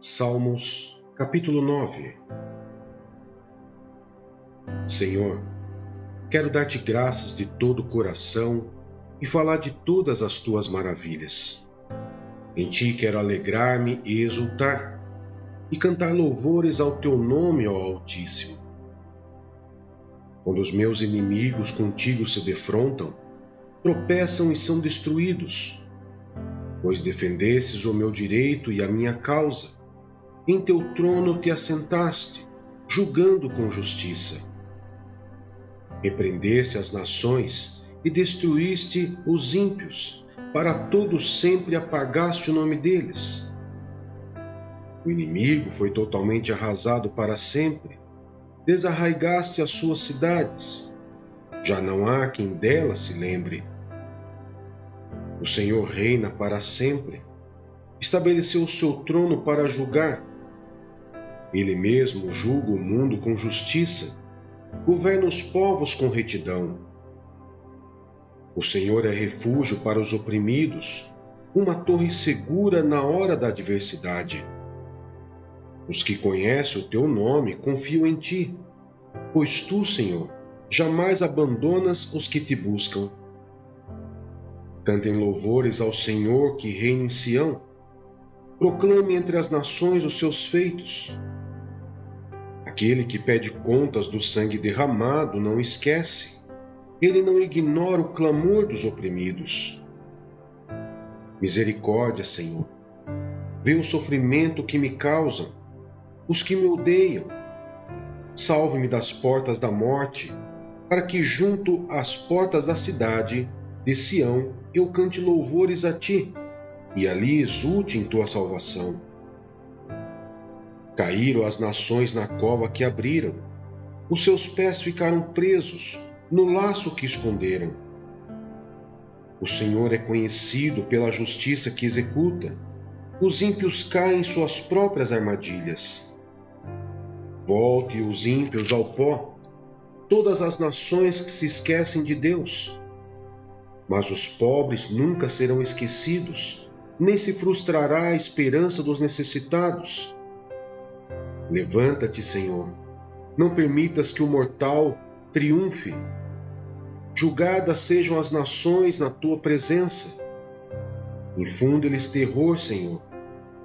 Salmos, capítulo 9. Senhor, quero dar-te graças de todo o coração e falar de todas as tuas maravilhas. Em ti quero alegrar-me e exultar, e cantar louvores ao teu nome, ó Altíssimo. Quando os meus inimigos contigo se defrontam, tropeçam e são destruídos, pois defendestes o meu direito e a minha causa. Em teu trono te assentaste, julgando com justiça. Repreendeste as nações e destruíste os ímpios, para todo sempre apagaste o nome deles. O inimigo foi totalmente arrasado para sempre, desarraigaste as suas cidades, já não há quem delas se lembre. O Senhor reina para sempre, estabeleceu o seu trono para julgar. Ele mesmo julga o mundo com justiça, governa os povos com retidão. O Senhor é refúgio para os oprimidos, uma torre segura na hora da adversidade. Os que conhecem o teu nome confiam em ti, pois tu, Senhor, jamais abandonas os que te buscam. Cantem louvores ao Senhor que reina em Sião, proclame entre as nações os seus feitos. Aquele que pede contas do sangue derramado não esquece, ele não ignora o clamor dos oprimidos. Misericórdia, Senhor, vê o sofrimento que me causam, os que me odeiam. Salve-me das portas da morte, para que junto às portas da cidade de Sião eu cante louvores a ti, e ali exulte em tua salvação. Caíram as nações na cova que abriram, os seus pés ficaram presos no laço que esconderam. O Senhor é conhecido pela justiça que executa, os ímpios caem em suas próprias armadilhas. Volte os ímpios ao pó, todas as nações que se esquecem de Deus. Mas os pobres nunca serão esquecidos, nem se frustrará a esperança dos necessitados. Levanta-te, Senhor, não permitas que o mortal triunfe. Julgadas sejam as nações na tua presença. Infunde-lhes terror, Senhor.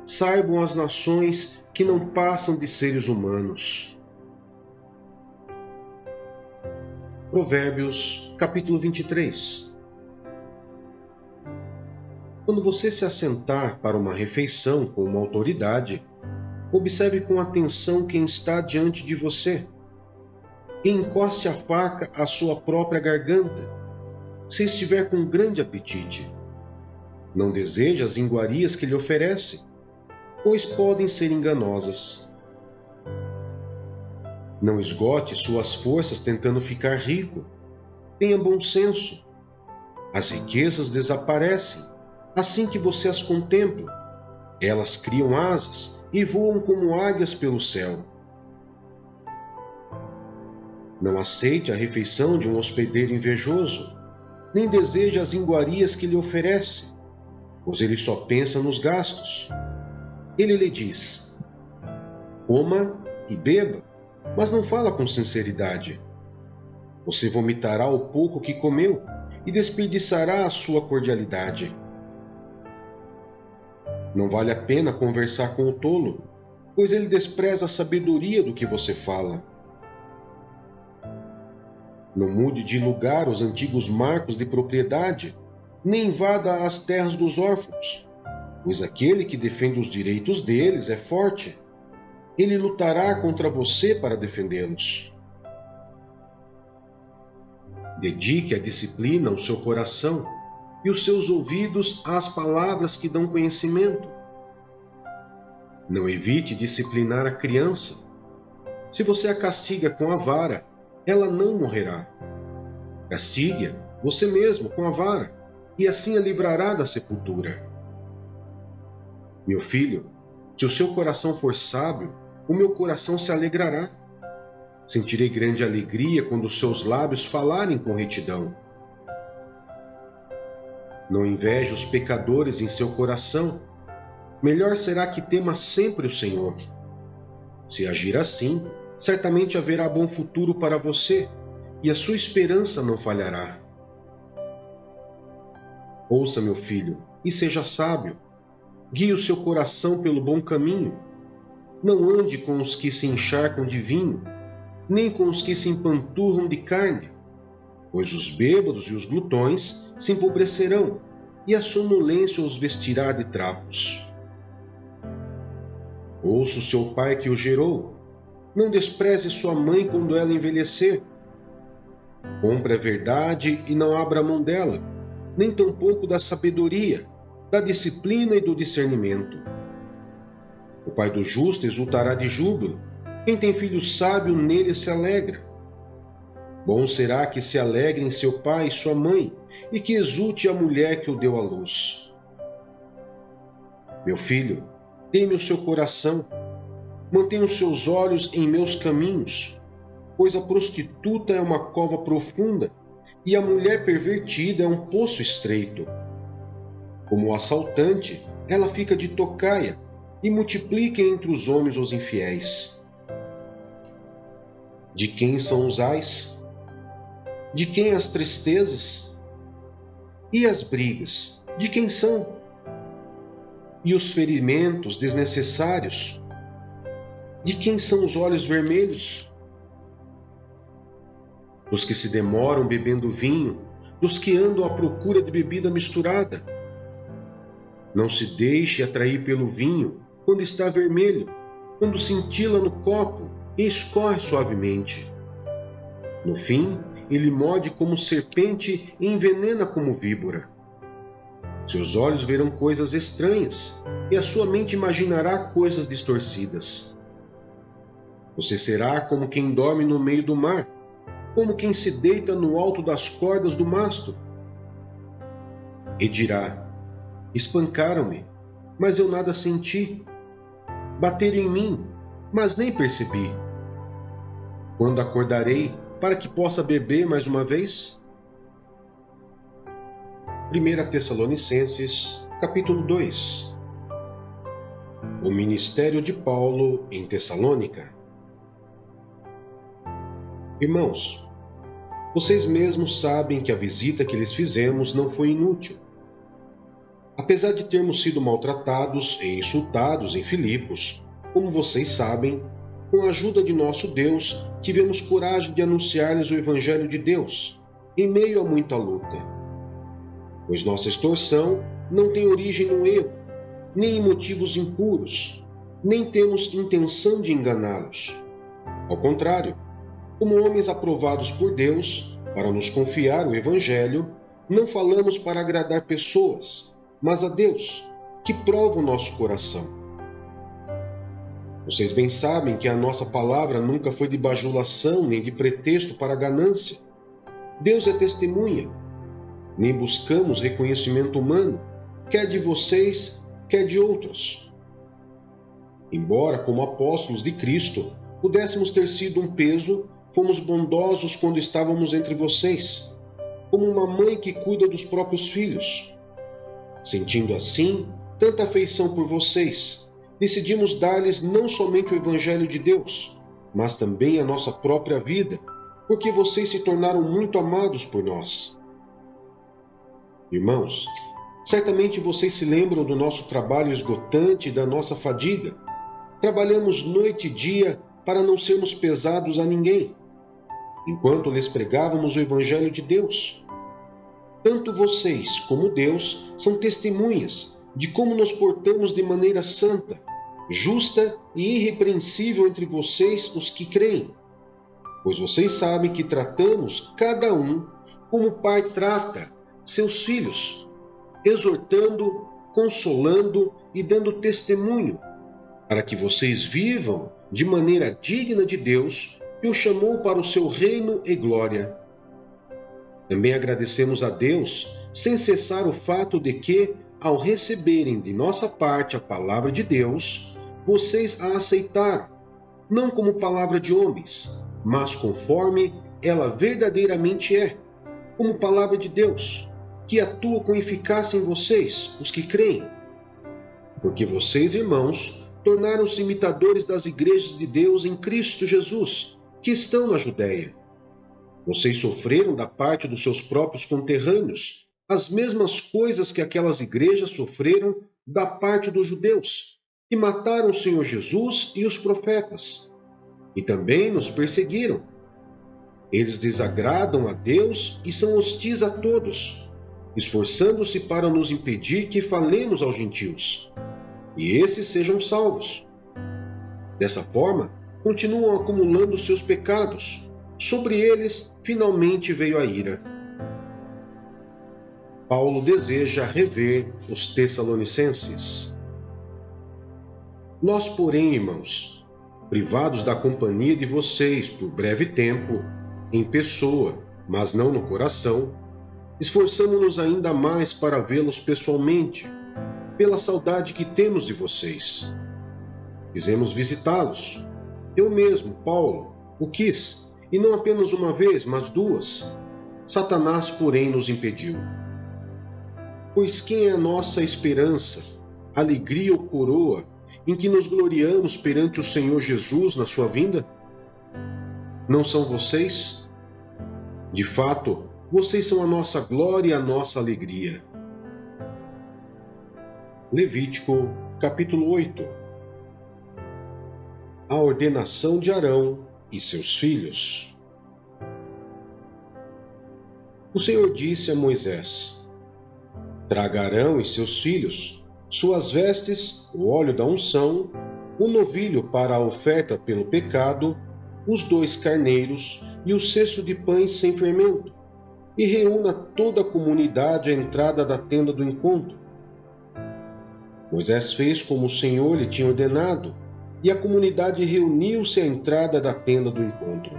Saibam as nações que não passam de seres humanos. Provérbios, capítulo 23. Quando você se assentar para uma refeição com uma autoridade, observe com atenção quem está diante de você e encoste a faca à sua própria garganta, se estiver com grande apetite. Não deseje as iguarias que lhe oferecem, pois podem ser enganosas. Não esgote suas forças tentando ficar rico. Tenha bom senso. As riquezas desaparecem assim que você as contempla. Elas criam asas e voam como águias pelo céu. Não aceite a refeição de um hospedeiro invejoso, nem deseje as iguarias que lhe oferece, pois ele só pensa nos gastos. Ele lhe diz: coma e beba, mas não fala com sinceridade. Você vomitará o pouco que comeu e desperdiçará a sua cordialidade. Não vale a pena conversar com o tolo, pois ele despreza a sabedoria do que você fala. Não mude de lugar os antigos marcos de propriedade, nem invada as terras dos órfãos, pois aquele que defende os direitos deles é forte. Ele lutará contra você para defendê-los. Dedique a disciplina ao seu coração e os seus ouvidos às palavras que dão conhecimento. Não evite disciplinar a criança. Se você a castiga com a vara, ela não morrerá. Castigue-a você mesmo com a vara, e assim a livrará da sepultura. Meu filho, se o seu coração for sábio, o meu coração se alegrará. Sentirei grande alegria quando os seus lábios falarem com retidão. Não inveje os pecadores em seu coração, melhor será que tema sempre o Senhor. Se agir assim, certamente haverá bom futuro para você, e a sua esperança não falhará. Ouça, meu filho, e seja sábio. Guie o seu coração pelo bom caminho. Não ande com os que se encharcam de vinho, nem com os que se empanturram de carne, pois os bêbados e os glutões se empobrecerão, e a sonolência os vestirá de trapos. Ouça o seu pai que o gerou. Não despreze sua mãe quando ela envelhecer. Compre a verdade e não abra mão dela, nem tampouco da sabedoria, da disciplina e do discernimento. O pai do justo exultará de júbilo. Quem tem filho sábio nele se alegra. Bom será que se alegrem seu pai e sua mãe, e que exulte a mulher que o deu à luz. Meu filho, teme o seu coração, mantenha os seus olhos em meus caminhos, pois a prostituta é uma cova profunda, e a mulher pervertida é um poço estreito. Como o assaltante, ela fica de tocaia, e multiplica entre os homens os infiéis. De quem são os ais? De quem as tristezas? E as brigas? De quem são? E os ferimentos desnecessários? De quem são os olhos vermelhos? Dos que se demoram bebendo vinho, dos que andam à procura de bebida misturada. Não se deixe atrair pelo vinho quando está vermelho, quando cintila no copo e escorre suavemente. No fim, ele morde como serpente e envenena como víbora. Seus olhos verão coisas estranhas e a sua mente imaginará coisas distorcidas. Você será como quem dorme no meio do mar, como quem se deita no alto das cordas do mastro. E dirá: espancaram-me, mas eu nada senti. Bateram em mim, mas nem percebi. Quando acordarei, para que possa beber mais uma vez? 1 Tessalonicenses, capítulo 2. O ministério de Paulo em Tessalônica. Irmãos, vocês mesmos sabem que a visita que lhes fizemos não foi inútil. Apesar de termos sido maltratados e insultados em Filipos, como vocês sabem, com a ajuda de nosso Deus, tivemos coragem de anunciar-lhes o Evangelho de Deus, em meio a muita luta. Pois nossa extorsão não tem origem no erro, nem em motivos impuros, nem temos intenção de enganá-los. Ao contrário, como homens aprovados por Deus, para nos confiar o Evangelho, não falamos para agradar pessoas, mas a Deus, que prova o nosso coração. Vocês bem sabem que a nossa palavra nunca foi de bajulação nem de pretexto para ganância. Deus é testemunha. Nem buscamos reconhecimento humano, quer de vocês, quer de outros. Embora, como apóstolos de Cristo, pudéssemos ter sido um peso, fomos bondosos quando estávamos entre vocês, como uma mãe que cuida dos próprios filhos. Sentindo assim tanta afeição por vocês, decidimos dar-lhes não somente o Evangelho de Deus, mas também a nossa própria vida, porque vocês se tornaram muito amados por nós. Irmãos, certamente vocês se lembram do nosso trabalho esgotante e da nossa fadiga. Trabalhamos noite e dia para não sermos pesados a ninguém, enquanto lhes pregávamos o Evangelho de Deus. Tanto vocês como Deus são testemunhas de como nos portamos de maneira santa, justa e irrepreensível entre vocês, os que creem. Pois vocês sabem que tratamos cada um como o pai trata seus filhos, exortando, consolando e dando testemunho, para que vocês vivam de maneira digna de Deus, que o chamou para o seu reino e glória. Também agradecemos a Deus, sem cessar o fato de que, ao receberem de nossa parte a palavra de Deus, vocês a aceitaram, não como palavra de homens, mas conforme ela verdadeiramente é, como palavra de Deus, que atua com eficácia em vocês, os que creem. Porque vocês, irmãos, tornaram-se imitadores das igrejas de Deus em Cristo Jesus, que estão na Judéia. Vocês sofreram da parte dos seus próprios conterrâneos as mesmas coisas que aquelas igrejas sofreram da parte dos judeus, que mataram o Senhor Jesus e os profetas, e também nos perseguiram. Eles desagradam a Deus e são hostis a todos, esforçando-se para nos impedir que falemos aos gentios, e esses sejam salvos. Dessa forma, continuam acumulando seus pecados. Sobre eles, finalmente veio a ira. Paulo deseja rever os Tessalonicenses. Nós, porém, irmãos, privados da companhia de vocês por breve tempo, em pessoa, mas não no coração, esforçamo-nos ainda mais para vê-los pessoalmente, pela saudade que temos de vocês. Quisemos visitá-los. Eu mesmo, Paulo, o quis, e não apenas uma vez, mas duas. Satanás, porém, nos impediu. Pois quem é a nossa esperança, alegria ou coroa, em que nos gloriamos perante o Senhor Jesus na sua vinda? Não são vocês? De fato, vocês são a nossa glória e a nossa alegria. Levítico, capítulo 8. A ordenação de Arão e seus filhos. O Senhor disse a Moisés: traga Arão e seus filhos, suas vestes, o óleo da unção, o novilho para a oferta pelo pecado, os 2 carneiros e o cesto de pães sem fermento, e reúna toda a comunidade à entrada da tenda do encontro. Moisés fez como o Senhor lhe tinha ordenado, e a comunidade reuniu-se à entrada da tenda do encontro.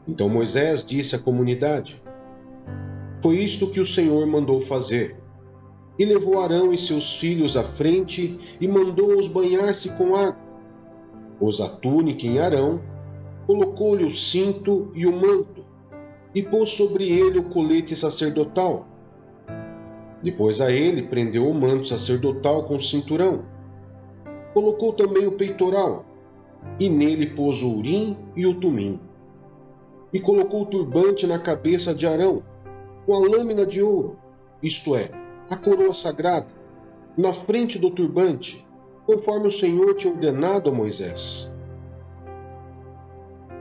Então Moisés disse à comunidade: foi isto que o Senhor mandou fazer. E levou Arão e seus filhos à frente e mandou-os banhar-se com água. Pôs a túnica em Arão, colocou-lhe o cinto e o manto, e pôs sobre ele o colete sacerdotal. Depois a ele prendeu o manto sacerdotal com o cinturão. Colocou também o peitoral, e nele pôs o urim e o tumim. E colocou o turbante na cabeça de Arão, com a lâmina de ouro, isto é, a coroa sagrada, na frente do turbante, conforme o Senhor tinha ordenado a Moisés.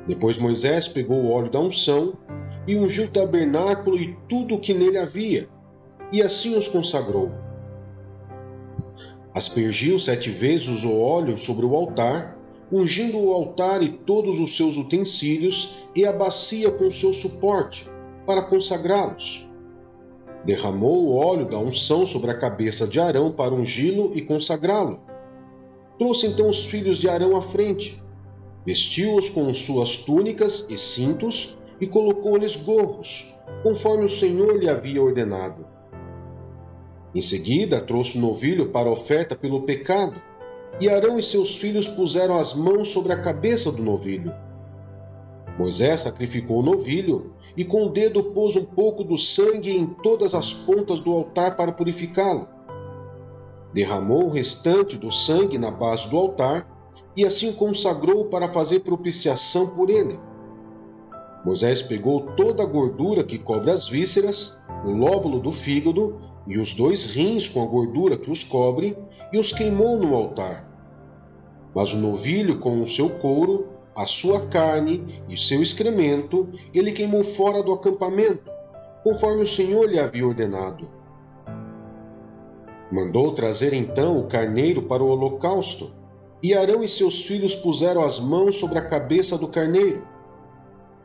Depois Moisés pegou o óleo da unção e ungiu o tabernáculo e tudo o que nele havia, e assim os consagrou. Aspergiu 7 vezes o óleo sobre o altar, ungindo o altar e todos os seus utensílios e a bacia com seu suporte, para consagrá-los. Derramou o óleo da unção sobre a cabeça de Arão para ungí-lo e consagrá-lo. Trouxe então os filhos de Arão à frente, vestiu-os com suas túnicas e cintos e colocou-lhes gorros, conforme o Senhor lhe havia ordenado. Em seguida, trouxe o novilho para a oferta pelo pecado, e Arão e seus filhos puseram as mãos sobre a cabeça do novilho. Moisés sacrificou o novilho e com o dedo pôs um pouco do sangue em todas as pontas do altar para purificá-lo. Derramou o restante do sangue na base do altar e assim consagrou para fazer propiciação por ele. Moisés pegou toda a gordura que cobre as vísceras, o lóbulo do fígado e os 2 rins com a gordura que os cobre e os queimou no altar. Mas o novilho com o seu couro, a sua carne e seu excremento, ele queimou fora do acampamento, conforme o Senhor lhe havia ordenado. Mandou trazer então o carneiro para o holocausto, e Arão e seus filhos puseram as mãos sobre a cabeça do carneiro.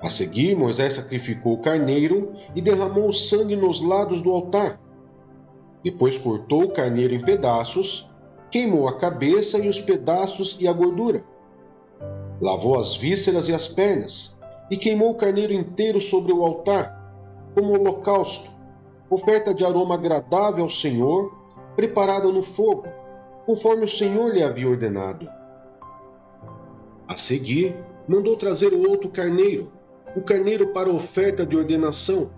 A seguir, Moisés sacrificou o carneiro e derramou o sangue nos lados do altar. Depois cortou o carneiro em pedaços, queimou a cabeça e os pedaços e a gordura. Lavou as vísceras e as pernas, e queimou o carneiro inteiro sobre o altar, como holocausto, oferta de aroma agradável ao Senhor, preparada no fogo, conforme o Senhor lhe havia ordenado. A seguir, mandou trazer o outro carneiro, o carneiro para oferta de ordenação,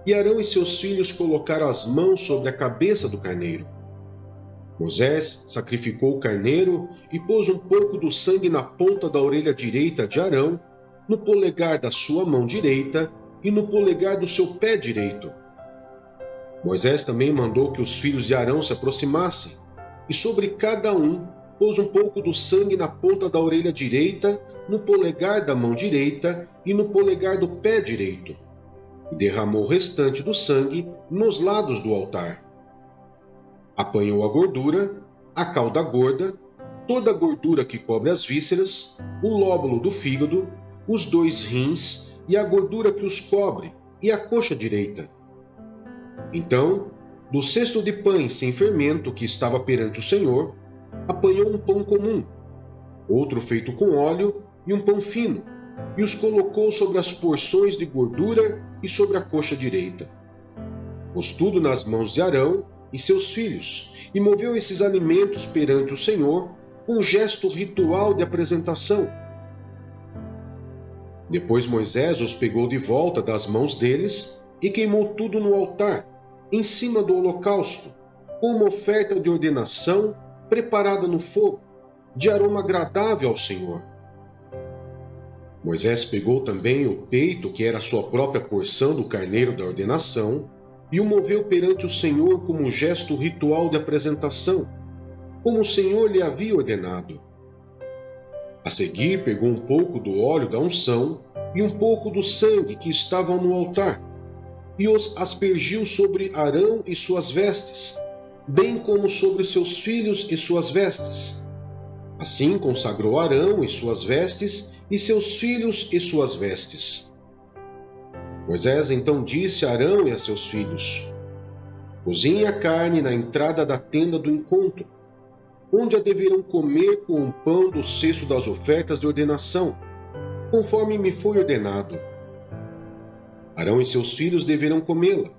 e Arão e seus filhos colocaram as mãos sobre a cabeça do carneiro. Moisés sacrificou o carneiro e pôs um pouco do sangue na ponta da orelha direita de Arão, no polegar da sua mão direita e no polegar do seu pé direito. Moisés também mandou que os filhos de Arão se aproximassem, e sobre cada um pôs um pouco do sangue na ponta da orelha direita, no polegar da mão direita e no polegar do pé direito, e derramou o restante do sangue nos lados do altar. Apanhou a gordura, a cauda gorda, toda a gordura que cobre as vísceras, o lóbulo do fígado, os 2 rins e a gordura que os cobre, e a coxa direita. Então, do cesto de pães sem fermento que estava perante o Senhor, apanhou um pão comum, outro feito com óleo e um pão fino, e os colocou sobre as porções de gordura e sobre a coxa direita. Pôs tudo nas mãos de Arão e seus filhos, e moveu esses alimentos perante o Senhor com um gesto ritual de apresentação. Depois Moisés os pegou de volta das mãos deles e queimou tudo no altar, em cima do holocausto, com uma oferta de ordenação preparada no fogo, de aroma agradável ao Senhor. Moisés pegou também o peito, que era a sua própria porção do carneiro da ordenação, e o moveu perante o Senhor como um gesto ritual de apresentação, como o Senhor lhe havia ordenado. A seguir, pegou um pouco do óleo da unção e um pouco do sangue que estavam no altar, e os aspergiu sobre Arão e suas vestes, bem como sobre seus filhos e suas vestes. Assim consagrou Arão e suas vestes, e seus filhos e suas vestes. Moisés então disse a Arão e a seus filhos: cozinhem a carne na entrada da tenda do encontro, onde a deverão comer com o pão do cesto das ofertas de ordenação, conforme me foi ordenado. Arão e seus filhos deverão comê-la.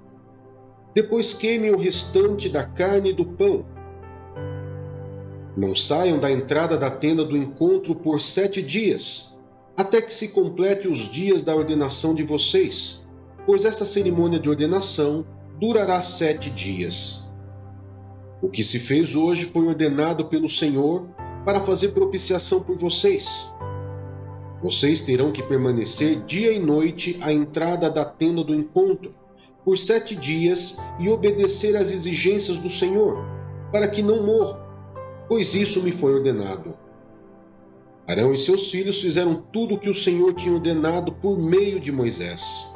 Depois queimem o restante da carne e do pão. Não saiam da entrada da tenda do encontro por 7 dias, até que se complete os dias da ordenação de vocês, pois essa cerimônia de ordenação durará 7 dias. O que se fez hoje foi ordenado pelo Senhor para fazer propiciação por vocês. Vocês terão que permanecer dia e noite à entrada da tenda do encontro, por 7 dias, e obedecer às exigências do Senhor, para que não morram, pois isso me foi ordenado. Arão e seus filhos fizeram tudo o que o Senhor tinha ordenado por meio de Moisés.